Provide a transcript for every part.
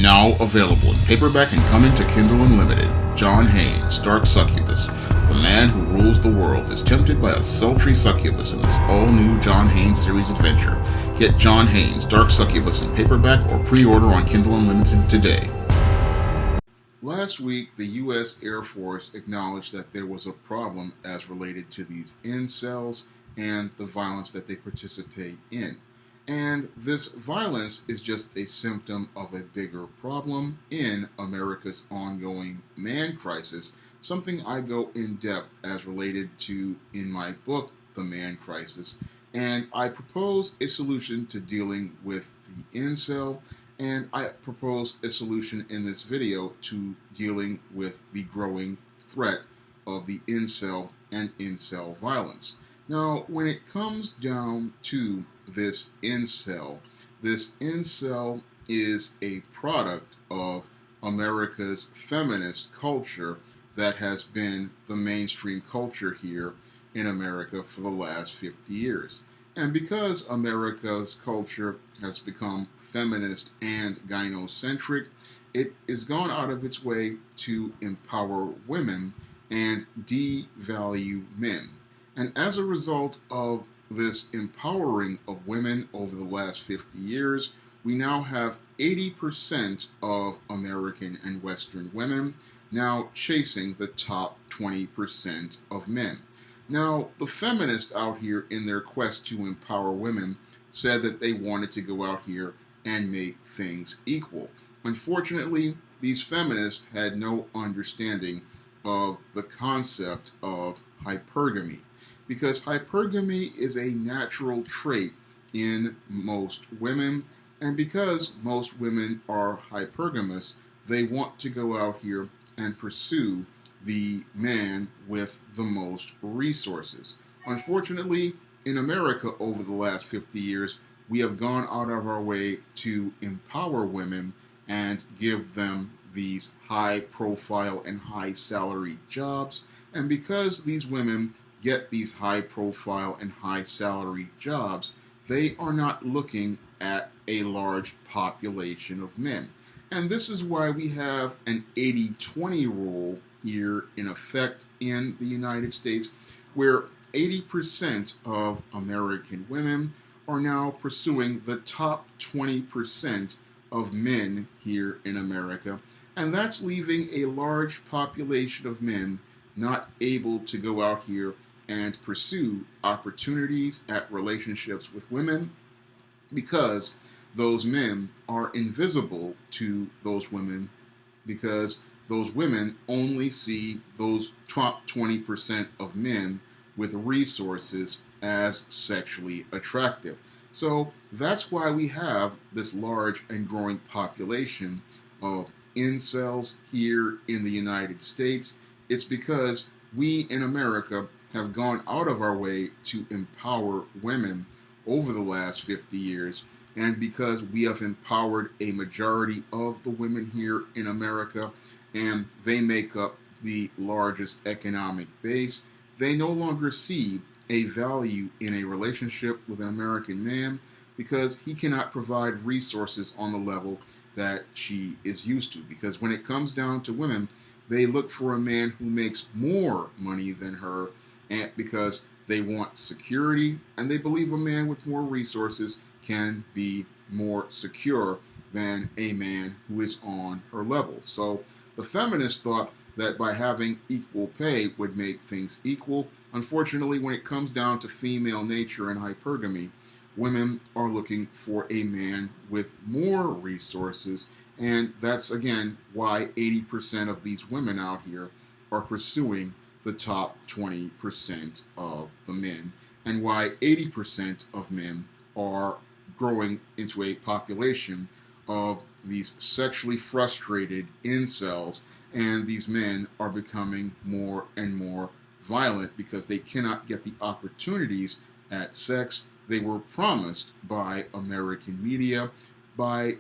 Now available in paperback and coming to Kindle Unlimited. John Haynes, Dark Succubus. The man who rules the world is tempted by a sultry succubus in this all-new John Haynes series adventure. Get John Haynes, Dark Succubus in paperback or pre-order on Kindle Unlimited today. Last week, the U.S. Air Force acknowledged that there was a problem as related to these incels and the violence that they participate in. And this violence is just a symptom of a bigger problem in America's ongoing man crisis, something I go in depth as related to in my book, The Man Crisis. And I propose a solution to dealing with the incel, and I propose a solution in this video to dealing with the growing threat of the incel and incel violence. Now, when it comes down to this incel is a product of America's feminist culture that has been the mainstream culture here in America for the last 50 years. And because America's culture has become feminist and gynocentric, it has gone out of its way to empower women and devalue men. And as a result of this empowering of women over the last 50 years, we now have 80% of American and Western women now chasing the top 20% of men. Now, the feminists out here in their quest to empower women said that they wanted to go out here and make things equal. Unfortunately, these feminists had no understanding of the concept of hypergamy, because hypergamy is a natural trait in most women, and because most women are hypergamous, they want to go out here and pursue the man with the most resources. Unfortunately, in America over the last 50 years, we have gone out of our way to empower women and give them these high profile and high salary jobs. And because these women get these high profile and high salary jobs, they are not looking at a large population of men. And this is why we have an 80-20 rule here in effect in the United States, where 80% of American women are now pursuing the top 20% of men here in America. And that's leaving a large population of men not able to go out here and pursue opportunities at relationships with women, because those men are invisible to those women, because those women only see those top 20% of men with resources as sexually attractive. So that's why we have this large and growing population of incels here in the United States. It's because we in America have gone out of our way to empower women over the last 50 years, and because we have empowered a majority of the women here in America, and they make up the largest economic base, they no longer see a value in a relationship with an American man, because he cannot provide resources on the level that she is used to. Because when it comes down to women, they look for a man who makes more money than her, and because they want security, and they believe a man with more resources can be more secure than a man who is on her level. So the feminists thought that by having equal pay would make things equal. Unfortunately, when it comes down to female nature and hypergamy, women are looking for a man with more resources, and that's again why 80% of these women out here are pursuing the top 20% of the men, and why 80% of men are growing into a population of these sexually frustrated incels, and these men are becoming more and more violent because they cannot get the opportunities at sex they were promised by American media, by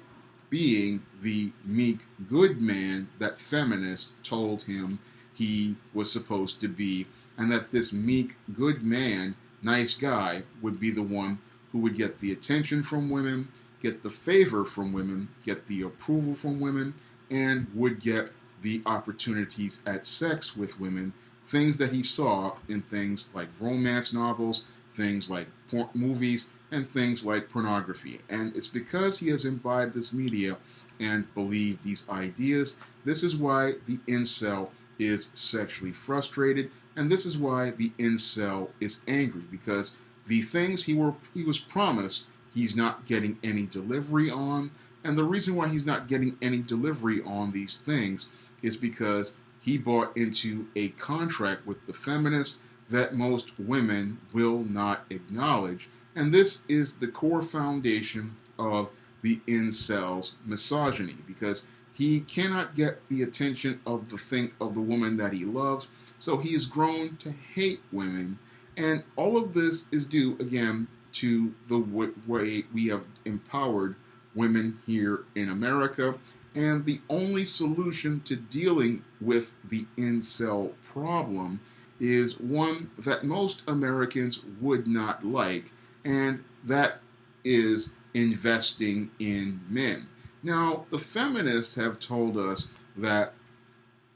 being the meek, good man that feminists told him he was supposed to be, and that this meek, good man, nice guy, would be the one who would get the attention from women, get the favor from women, get the approval from women, and would get the opportunities at sex with women, things that he saw in things like romance novels, things like movies, and things like pornography. And it's because he has imbibed this media and believed these ideas. This is why the incel is sexually frustrated, and this is why the incel is angry, because the things he was promised, he's not getting any delivery on. And the reason why he's not getting any delivery on these things is because he bought into a contract with the feminists that most women will not acknowledge. And this is the core foundation of the incel's misogyny, because he cannot get the attention of the woman that he loves, so he has grown to hate women. And all of this is due, again, to the way we have empowered women here in America. And the only solution to dealing with the incel problem is one that most Americans would not like, and that is investing in men. Now, the feminists have told us that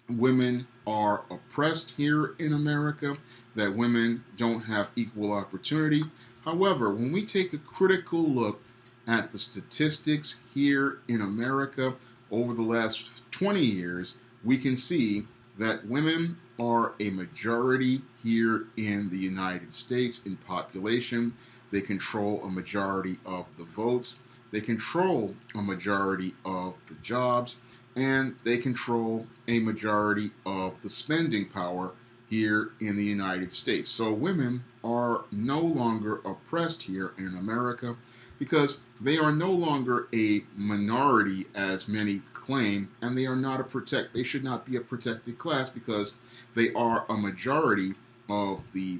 women are oppressed here in America, that women don't have equal opportunity. However, when we take a critical look at the statistics here in America over the last 20 years, we can see that women are a majority here in the United States in population. They control a majority of the votes. They control a majority of the jobs, and they control a majority of the spending power here in the United States. So women are no longer oppressed here in America because they are no longer a minority as many claim, and they are not they should not be a protected class because they are a majority of the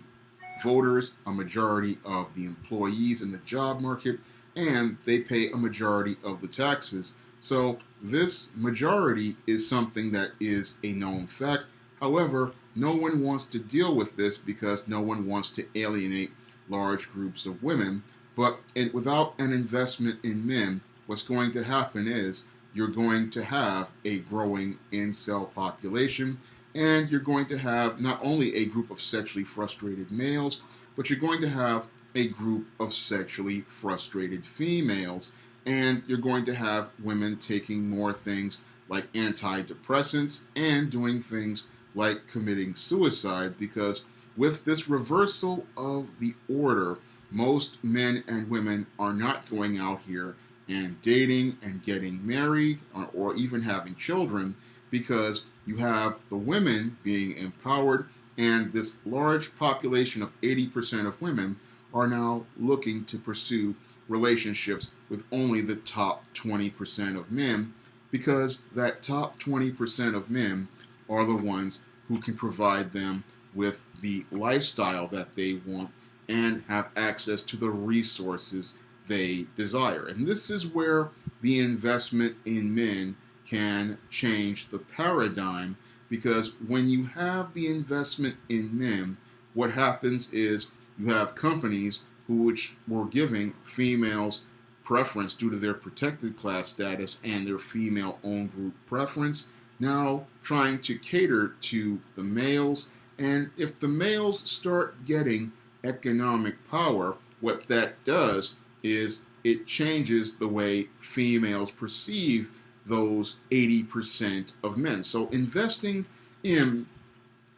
voters, a majority of the employees in the job market, and they pay a majority of the taxes. So this majority is something that is a known fact. However, no one wants to deal with this because no one wants to alienate large groups of women. But without an investment in men, what's going to happen is you're going to have a growing incel population, and you're going to have not only a group of sexually frustrated males, but you're going to have a group of sexually frustrated females, and you're going to have women taking more things like antidepressants and doing things like committing suicide, because with this reversal of the order, most men and women are not going out here and dating and getting married or even having children, because you have the women being empowered, and this large population of 80% of women are now looking to pursue relationships with only the top 20% of men, because that top 20% of men are the ones who can provide them with the lifestyle that they want and have access to the resources they desire. And this is where the investment in men can change the paradigm, because when you have the investment in men, what happens is you have companies which were giving females preference due to their protected class status and their female-owned group preference, now trying to cater to the males. And if the males start getting economic power, what that does is it changes the way females perceive those 80% of men. So investing in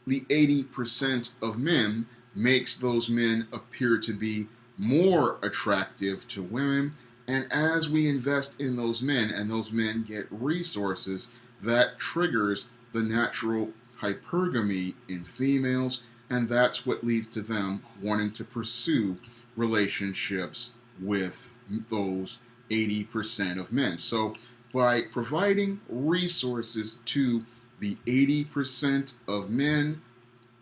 the 80% of men makes those men appear to be more attractive to women. And as we invest in those men and those men get resources, that triggers the natural hypergamy in females, and that's what leads to them wanting to pursue relationships with those 80% of men. So by providing resources to the 80% of men,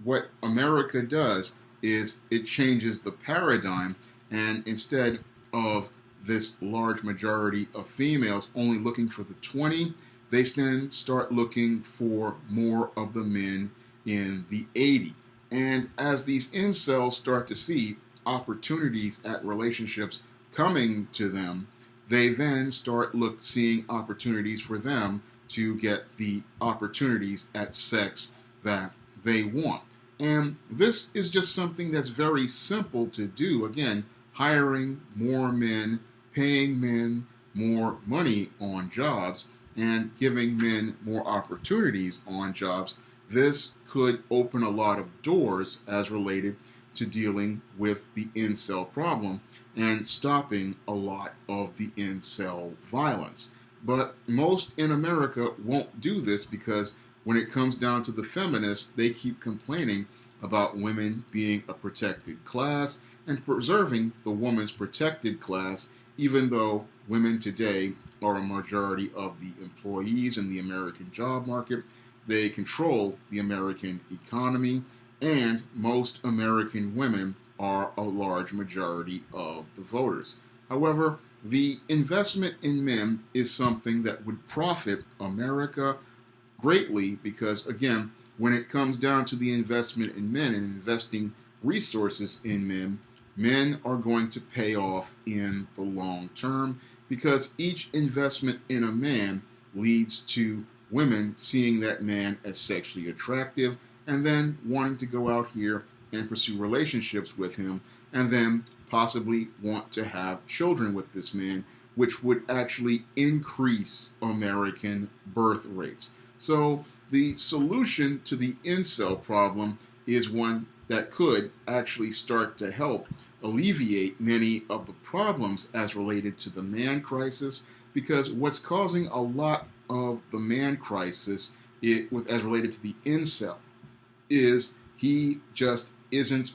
what America does is it changes the paradigm, and instead of this large majority of females only looking for the 20, they then start looking for more of the men in the 80. And as these incels start to see opportunities at relationships coming to them, they then start seeing opportunities for them to get the opportunities at sex that they want. And this is just something that's very simple to do. Again, hiring more men, paying men more money on jobs, and giving men more opportunities on jobs. This could open a lot of doors as related to dealing with the incel problem and stopping a lot of the incel violence. But most in America won't do this because when it comes down to the feminists, they keep complaining about women being a protected class and preserving the woman's protected class, even though women today are a majority of the employees in the American job market. They control the American economy, and most American women are a large majority of the voters. However, the investment in men is something that would profit America greatly because, again, when it comes down to the investment in men and investing resources in men, men are going to pay off in the long term because each investment in a man leads to women seeing that man as sexually attractive and then wanting to go out here and pursue relationships with him and then possibly want to have children with this man, which would actually increase American birth rates. So the solution to the incel problem is one that could actually start to help alleviate many of the problems as related to the man crisis, because what's causing a lot of the man crisis as related to the incel is he just isn't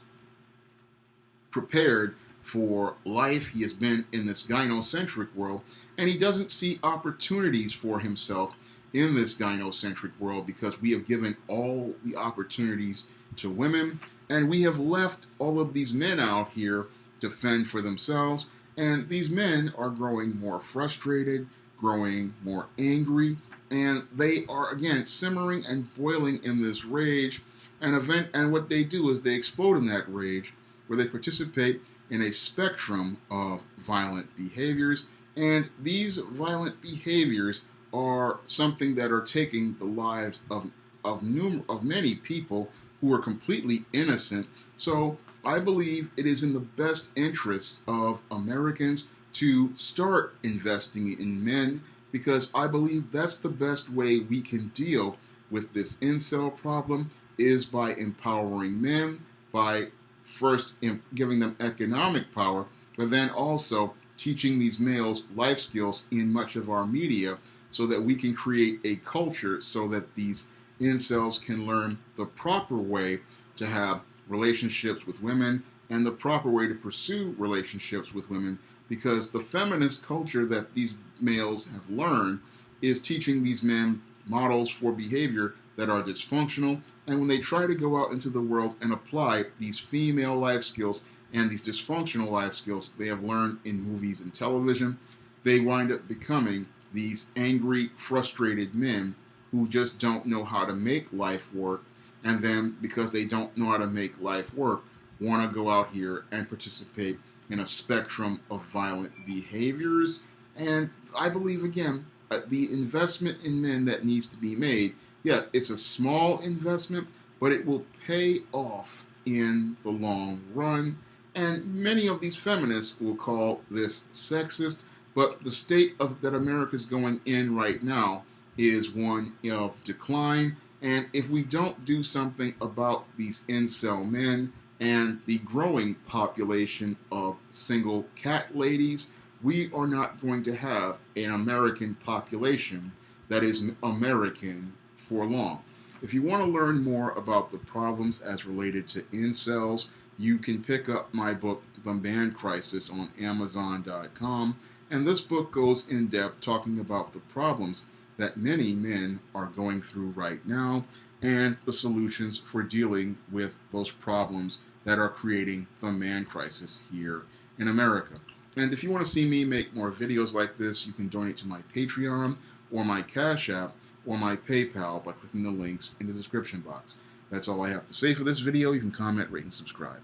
prepared for life. He has been in this gynocentric world, and he doesn't see opportunities for himself in this gynocentric world because we have given all the opportunities to women, and we have left all of these men out here to fend for themselves, and these men are growing more frustrated, growing more angry, and they are, again, simmering and boiling in this rage, and what they do is they explode in that rage, where they participate in a spectrum of violent behaviors, and these violent behaviors are something that are taking the lives of many people who are completely innocent. So I believe it is in the best interest of Americans to start investing in men, because I believe that's the best way we can deal with this incel problem, is by empowering men, by first giving them economic power, but then also teaching these males life skills in much of our media so that we can create a culture so that these incels can learn the proper way to have relationships with women and the proper way to pursue relationships with women, because the feminist culture that these males have learned is teaching these men models for behavior that are dysfunctional, and when they try to go out into the world and apply these female life skills and these dysfunctional life skills they have learned in movies and television, they wind up becoming these angry, frustrated men who just don't know how to make life work, and then because they don't know how to make life work, want to go out here and participate in a spectrum of violent behaviors. And I believe, again, the investment in men that needs to be made, yeah, it's a small investment, but it will pay off in the long run. And many of these feminists will call this sexist, but the state that America is going in right now is one of decline. And if we don't do something about these incel men and the growing population of single cat ladies, we are not going to have an American population that is American for long. If you want to learn more about the problems as related to incels, you can pick up my book, The Man Crisis, on Amazon.com. And this book goes in depth talking about the problems that many men are going through right now and the solutions for dealing with those problems that are creating the man crisis here in America. And if you want to see me make more videos like this, you can donate to my Patreon or my Cash App or my PayPal by clicking the links in the description box. That's all I have to say for this video. You can comment, rate, and subscribe.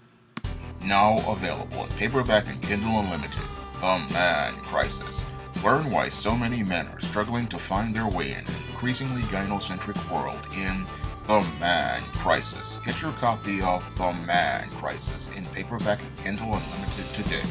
Now available in paperback and Kindle Unlimited, The Man Crisis, Learn why so many men are struggling to find their way in an increasingly gynocentric world in The Man Crisis. Get your copy of The Man Crisis in paperback and Kindle Unlimited today.